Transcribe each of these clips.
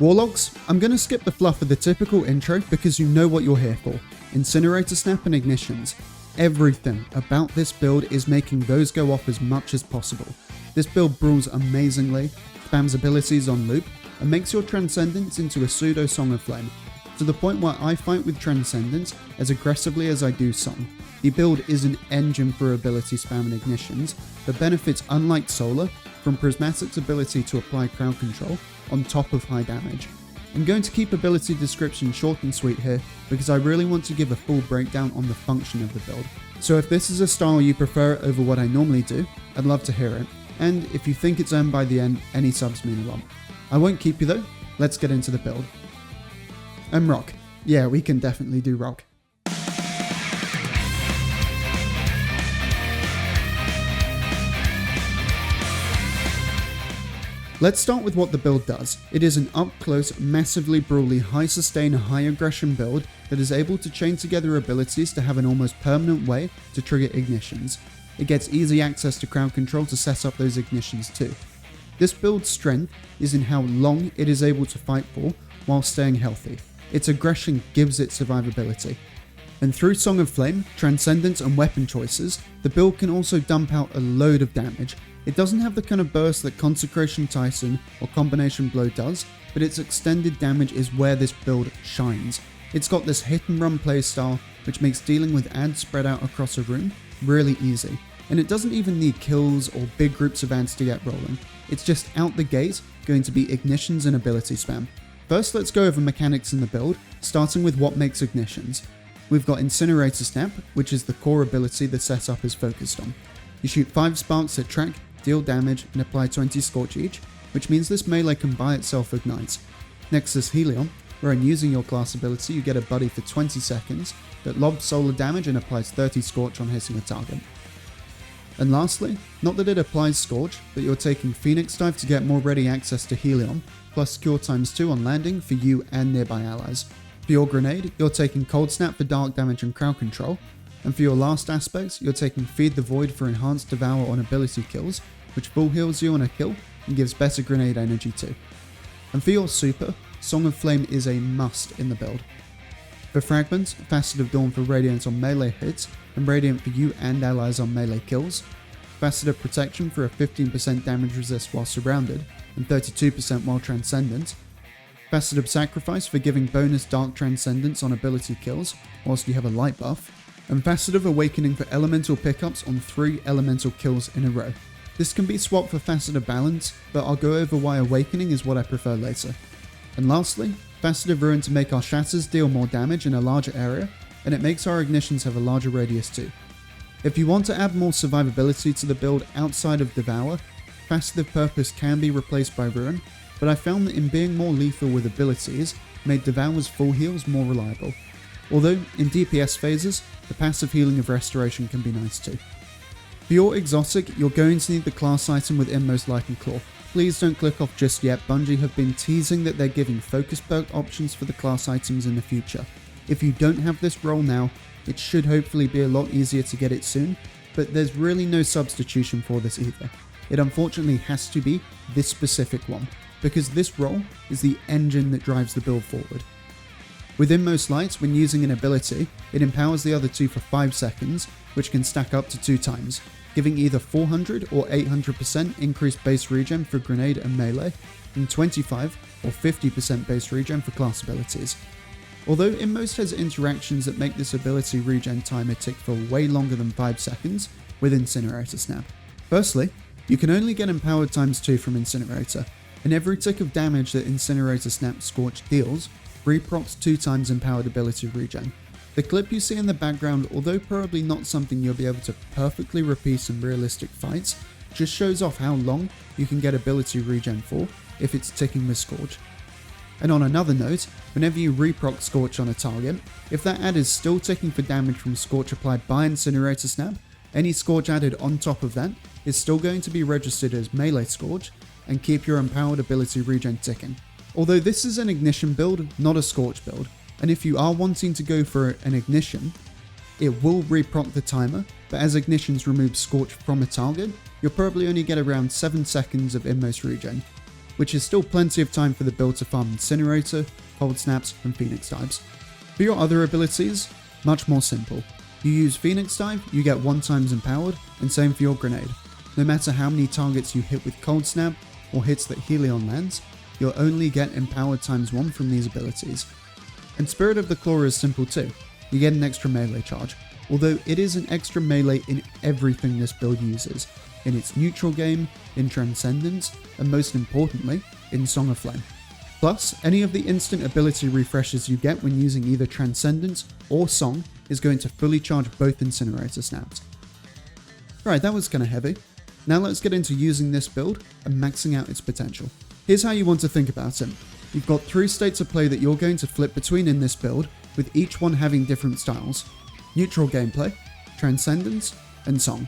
Warlocks, I'm going to skip the fluff of the typical intro because you know what you're here for. Incinerator Snap and Ignitions. Everything about this build is making those go off as much as possible. This build brawls amazingly, spams abilities on loop, and makes your Transcendence into a pseudo Song of Flame, to the point where I fight with Transcendence as aggressively as I do Song. The build is an engine for ability spam and ignitions, but benefits unlike Solar from Prismatic's ability to apply crowd control on top of high damage. I'm going to keep ability description short and sweet here because I really want to give a full breakdown on the function of the build. So if this is a style you prefer over what I normally do, I'd love to hear it. And if you think it's earned by the end, any subs mean a lot. I won't keep you though, let's get into the build. Rock. Yeah, we can definitely do rock. Let's start with what the build does. It is an up-close, massively brawly, high-sustain, high-aggression build that is able to chain together abilities to have an almost permanent way to trigger ignitions. It gets easy access to crowd control to set up those ignitions too. This build's strength is in how long it is able to fight for while staying healthy. Its aggression gives it survivability. And through Song of Flame, Transcendence and weapon choices, the build can also dump out a load of damage. It doesn't have the kind of burst that Consecration Tyson or Combination Blow does, but its extended damage is where this build shines. It's got this hit and run playstyle, which makes dealing with ads spread out across a room really easy. And it doesn't even need kills or big groups of ads to get rolling. It's just out the gate going to be ignitions and ability spam. First, let's go over mechanics in the build, starting with what makes ignitions. We've got Incinerator Snap, which is the core ability the setup is focused on. You shoot 5 sparks at track, deal damage, and apply 20 Scorch each, which means this melee can by itself ignite. Next is Helion, where in using your class ability you get a buddy for 20 seconds that lobs solar damage and applies 30 Scorch on hitting a target. And lastly, not that it applies Scorch, but you're taking Phoenix Dive to get more ready access to Helion, plus Cure ×2 on landing for you and nearby allies. For your grenade, you're taking Cold Snap for dark damage and crowd control, and for your last aspects, you're taking Feed the Void for enhanced Devour on ability kills, which full heals you on a kill and gives better grenade energy too. And for your super, Song of Flame is a must in the build. For fragments, Facet of Dawn for Radiant on melee hits, and Radiant for you and allies on melee kills. Facet of Protection for a 15% damage resist while surrounded, and 32% while transcendent. Facet of Sacrifice for giving bonus Dark Transcendence on ability kills, whilst you have a light buff. And Facet of Awakening for elemental pickups on 3 elemental kills in a row. This can be swapped for Facet of Balance, but I'll go over why Awakening is what I prefer later. And lastly, Facet of Ruin to make our shatters deal more damage in a larger area, and it makes our ignitions have a larger radius too. If you want to add more survivability to the build outside of Devour, Facet of Purpose can be replaced by Ruin, but I found that in being more lethal with abilities, made Devour's full heals more reliable. Although, in DPS phases, the passive healing of Restoration can be nice too. For your exotic, you're going to need the class item with Inmost Light and Claw. Please don't click off just yet, Bungie have been teasing that they're giving focus perk options for the class items in the future. If you don't have this role now, it should hopefully be a lot easier to get it soon, but there's really no substitution for this either. It unfortunately has to be this specific one, because this role is the engine that drives the build forward. With Inmost Light, when using an ability, it empowers the other two for 5 seconds, which can stack up to 2 times, giving either 400 or 800% increased base regen for grenade and melee, and 25 or 50% base regen for class abilities. Although Inmost has interactions that make this ability regen timer tick for way longer than 5 seconds with Incinerator Snap. Firstly, you can only get empowered ×2 from Incinerator, and every tick of damage that Incinerator Snap Scorch deals reprocs 2 times empowered ability regen. The clip you see in the background, although probably not something you'll be able to perfectly repeat in realistic fights, just shows off how long you can get ability regen for if it's ticking with Scorch. And on another note, whenever you reproc Scorch on a target, if that ad is still ticking for damage from Scorch applied by Incinerator Snap, any Scorch added on top of that is still going to be registered as melee Scorch and keep your empowered ability regen ticking. Although this is an ignition build, not a Scorch build, and if you are wanting to go for an ignition, it will reproc the timer, but as ignitions remove Scorch from a target, you'll probably only get around 7 seconds of inmost regen. which is still plenty of time for the build to farm Incinerator, Cold Snaps, and Phoenix Dives. For your other abilities, much more simple. You use Phoenix Dive, you get 1 times empowered, and same for your grenade. No matter how many targets you hit with Cold Snap, or hits that Helion lands, you'll only get empowered times 1 from these abilities. And Spirit of the Claw is simple too. You get an extra melee charge, although it is an extra melee in everything this build uses, in its neutral game, in Transcendence, and most importantly, in Song of Flame. Plus, any of the instant ability refreshes you get when using either Transcendence or Song is going to fully charge both Incinerator snaps. Right, that was kinda heavy. Now let's get into using this build and maxing out its potential. Here's how you want to think about it. You've got 3 states of play that you're going to flip between in this build, with each one having different styles. Neutral gameplay, Transcendence, and Song.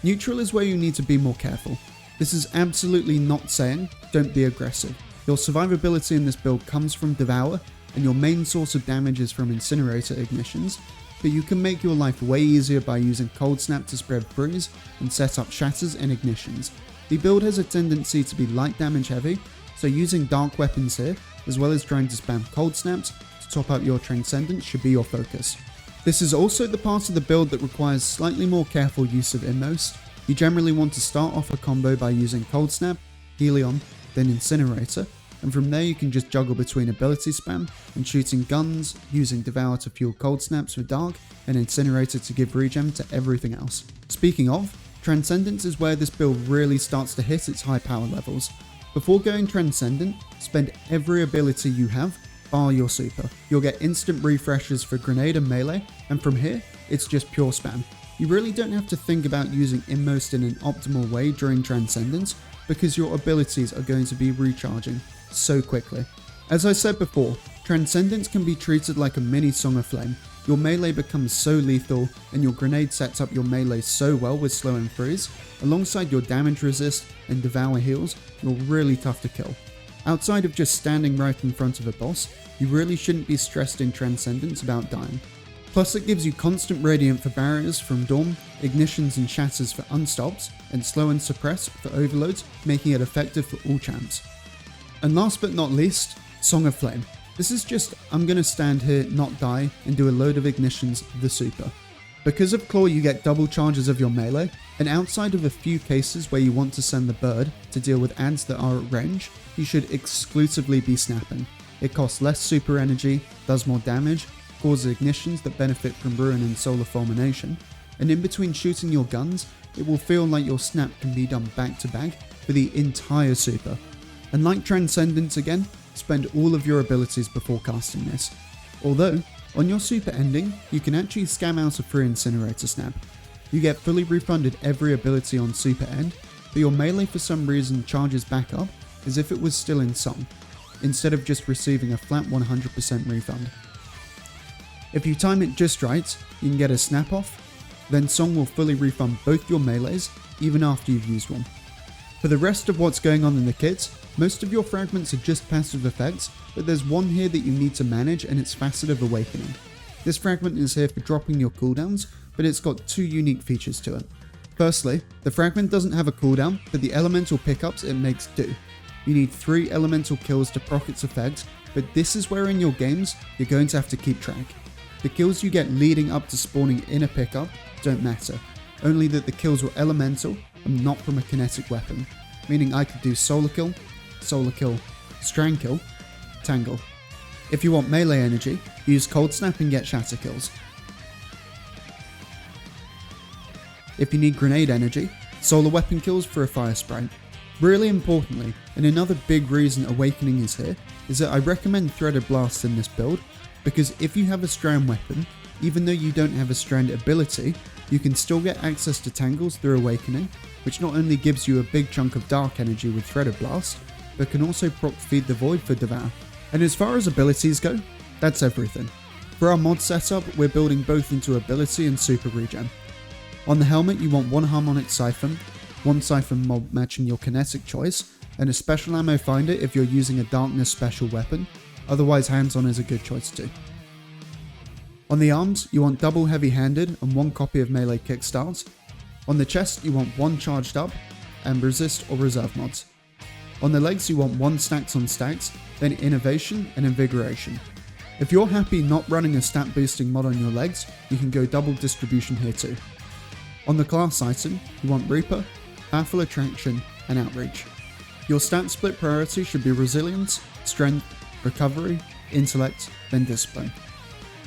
Neutral is where you need to be more careful. This is absolutely not saying don't be aggressive. Your survivability in this build comes from Devour, and your main source of damage is from Incinerator ignitions, but you can make your life way easier by using Cold Snap to spread freeze and set up shatters and ignitions. The build has a tendency to be light damage heavy, so using dark weapons here, as well as trying to spam Cold Snaps to top up your Transcendence should be your focus. This is also the part of the build that requires slightly more careful use of Inmost. You generally want to start off a combo by using Cold Snap, Helion, then Incinerator, and from there you can just juggle between ability spam and shooting guns, using Devour to fuel Cold Snaps for Dark, and Incinerator to give regen to everything else. Speaking of, Transcendence is where this build really starts to hit its high power levels. Before going Transcendent, spend every ability you have, bar your super. You'll get instant refreshes for grenade and melee, and from here, it's just pure spam. You really don't have to think about using Inmost in an optimal way during Transcendence, because your abilities are going to be recharging so quickly. As I said before, Transcendence can be treated like a mini Song of Flame. Your melee becomes so lethal, and your grenade sets up your melee so well with slow and freeze, alongside your damage resist and Devour heals, you're really tough to kill. Outside of just standing right in front of a boss, you really shouldn't be stressed in Transcendence about dying. Plus it gives you constant radiant for barriers from Dawn, ignitions and shatters for unstops, and slow and suppress for overloads, making it effective for all champs. And last but not least, Song of Flame. This is just, I'm gonna stand here, not die, and do a load of ignitions, the super. Because of Claw you get double charges of your melee, and outside of a few cases where you want to send the bird to deal with adds that are at range, you should exclusively be snapping. It costs less super energy, does more damage, causes ignitions that benefit from Ruin and Solar Fulmination, and in between shooting your guns, it will feel like your snap can be done back to back for the entire super. And like Transcendence again, spend all of your abilities before casting this. Although, on your super ending, you can actually scam out a free Incinerator snap. You get fully refunded every ability on super end, but your melee for some reason charges back up as if it was still in Song, instead of just receiving a flat 100% refund. If you time it just right, you can get a snap off, then Song will fully refund both your melees even after you've used one. For the rest of what's going on in the kit, most of your fragments are just passive effects, but there's one here that you need to manage, and it's Facet of Awakening. This fragment is here for dropping your cooldowns, but it's got 2 unique features to it. Firstly, the fragment doesn't have a cooldown, but the elemental pickups it makes do. You need 3 elemental kills to proc its effect, but this is where in your games you're going to have to keep track. The kills you get leading up to spawning in a pickup don't matter, only that the kills were elemental and not from a kinetic weapon, meaning I could do Solar Kill, Strand Kill, Tangle. If you want melee energy, use Cold Snap and get Shatter kills. If you need grenade energy, Solar Weapon kills for a Fire Sprite. Really importantly, and another big reason Awakening is here, is that I recommend Threaded Blast in this build, because if you have a Strand weapon, even though you don't have a Strand ability, you can still get access to Tangles through Awakening, which not only gives you a big chunk of dark energy with Threaded Blast, but can also proc Feed the Void for Devour. And as far as abilities go, that's everything. For our mod setup, we're building both into ability and super regen. On the helmet you want 1 Harmonic Siphon, 1 Siphon mob matching your kinetic choice, and a special ammo finder if you're using a darkness special weapon, otherwise hands-on is a good choice too. On the arms, you want double heavy-handed and 1 copy of melee kickstarts. On the chest, you want 1 charged up, and resist or reserve mods. On the legs you want 1 stacks on stacks, then innovation and invigoration. If you're happy not running a stat boosting mod on your legs, you can go double distribution here too. On the class item, you want Reaper, Powerful Attraction and Outreach. Your stat split priority should be Resilience, Strength, Recovery, Intellect, then Discipline.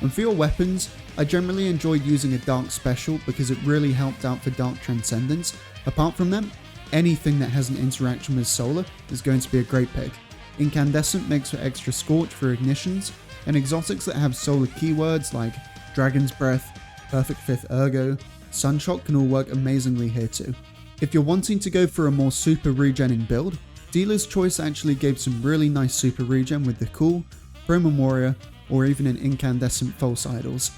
And for your weapons, I generally enjoyed using a Dark Special because it really helped out for Dark Transcendence. Apart from that, anything that has an interaction with Solar is going to be a great pick. Incandescent makes for extra Scorch for ignitions, and exotics that have Solar keywords like Dragon's Breath, Perfect Fifth Ergo, Sunshot can all work amazingly here too. If you're wanting to go for a more super regening build, Dealer's Choice actually gave some really nice super regen with the Cool, Chroma Warrior, or even an Incandescent False Idols.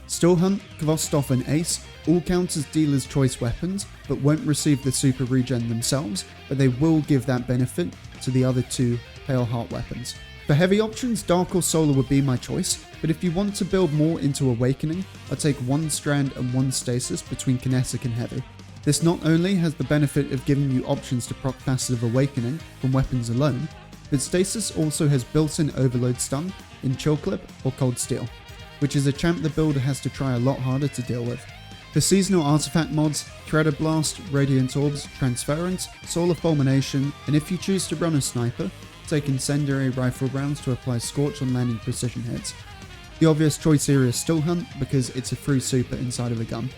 Still Hunt, Kvostov and Ace all count as Dealer's Choice weapons, but won't receive the super regen themselves, but they will give that benefit to the other 2 Pale Heart weapons. For heavy options, Dark or Solar would be my choice, but if you want to build more into Awakening, I'd take 1 Strand and 1 Stasis between Kinetic and Heavy. This not only has the benefit of giving you options to proc Passive Awakening from weapons alone, but Stasis also has built-in Overload Stun in Chill Clip or Cold Steel, which is a champ the builder has to try a lot harder to deal with. For seasonal artifact mods, Threader Blast, Radiant Orbs, Transference, Solar Fulmination, and if you choose to run a Sniper, take Incendiary Rifle rounds to apply Scorch on landing precision hits. The obvious choice here is Still Hunt because it's a free super inside of a gun.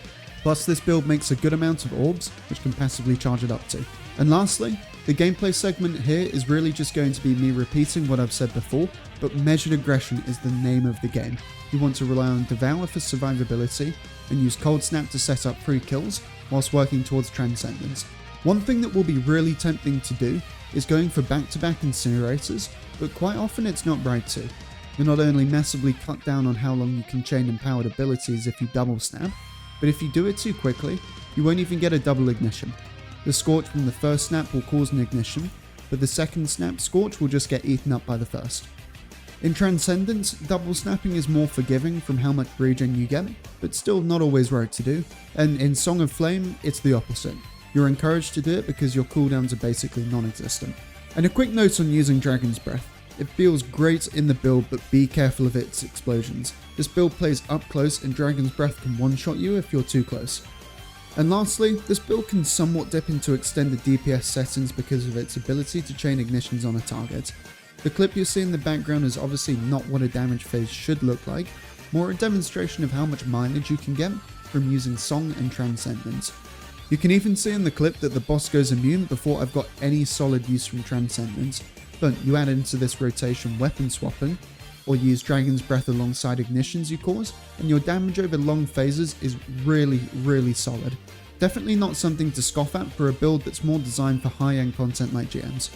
Plus this build makes a good amount of orbs, which can passively charge it up to. And lastly, the gameplay segment here is really just going to be me repeating what I've said before, but Measured Aggression is the name of the game. You want to rely on Devour for survivability, and use Cold Snap to set up free kills, whilst working towards Transcendence. One thing that will be really tempting to do is going for back-to-back Incinerators, but quite often it's not right to. You'll not only massively cut down on how long you can chain empowered abilities if you double snap, but if you do it too quickly, you won't even get a double ignition. The Scorch from the first snap will cause an ignition, but the second snap Scorch will just get eaten up by the first. In Transcendence, double snapping is more forgiving from how much regen you get, but still not always right to do, and in Song of Flame, it's the opposite. You're encouraged to do it because your cooldowns are basically non-existent. And a quick note on using Dragon's Breath. It feels great in the build, but be careful of its explosions. This build plays up close and Dragon's Breath can one-shot you if you're too close. And lastly, this build can somewhat dip into extended DPS settings because of its ability to chain ignitions on a target. The clip you see in the background is obviously not what a damage phase should look like, more a demonstration of how much mileage you can get from using Song and Transcendence. You can even see in the clip that the boss goes immune before I've got any solid use from Transcendence, but you add into this rotation weapon swapping, or use Dragon's Breath alongside ignitions you cause, and your damage over long phases is really solid. Definitely not something to scoff at for a build that's more designed for high-end content like GMs.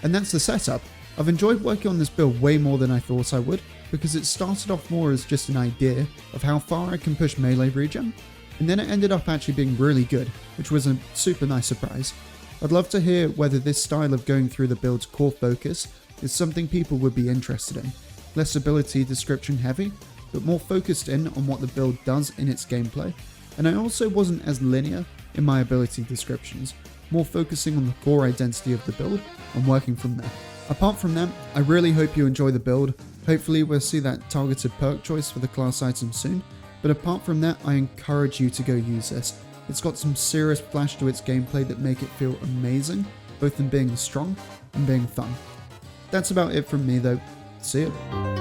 And that's the setup. I've enjoyed working on this build way more than I thought I would, because it started off more as just an idea of how far I can push melee regen, and then it ended up actually being really good, which was a super nice surprise. I'd love to hear whether this style of going through the build's core focus is something people would be interested in. Less ability description heavy, but more focused in on what the build does in its gameplay, and I also wasn't as linear in my ability descriptions, more focusing on the core identity of the build and working from there. Apart from that, I really hope you enjoy the build. Hopefully we'll see that targeted perk choice for the class item soon, but apart from that, I encourage you to go use this. It's got some serious flash to its gameplay that make it feel amazing, both in being strong and being fun. That's about it from me though. See ya.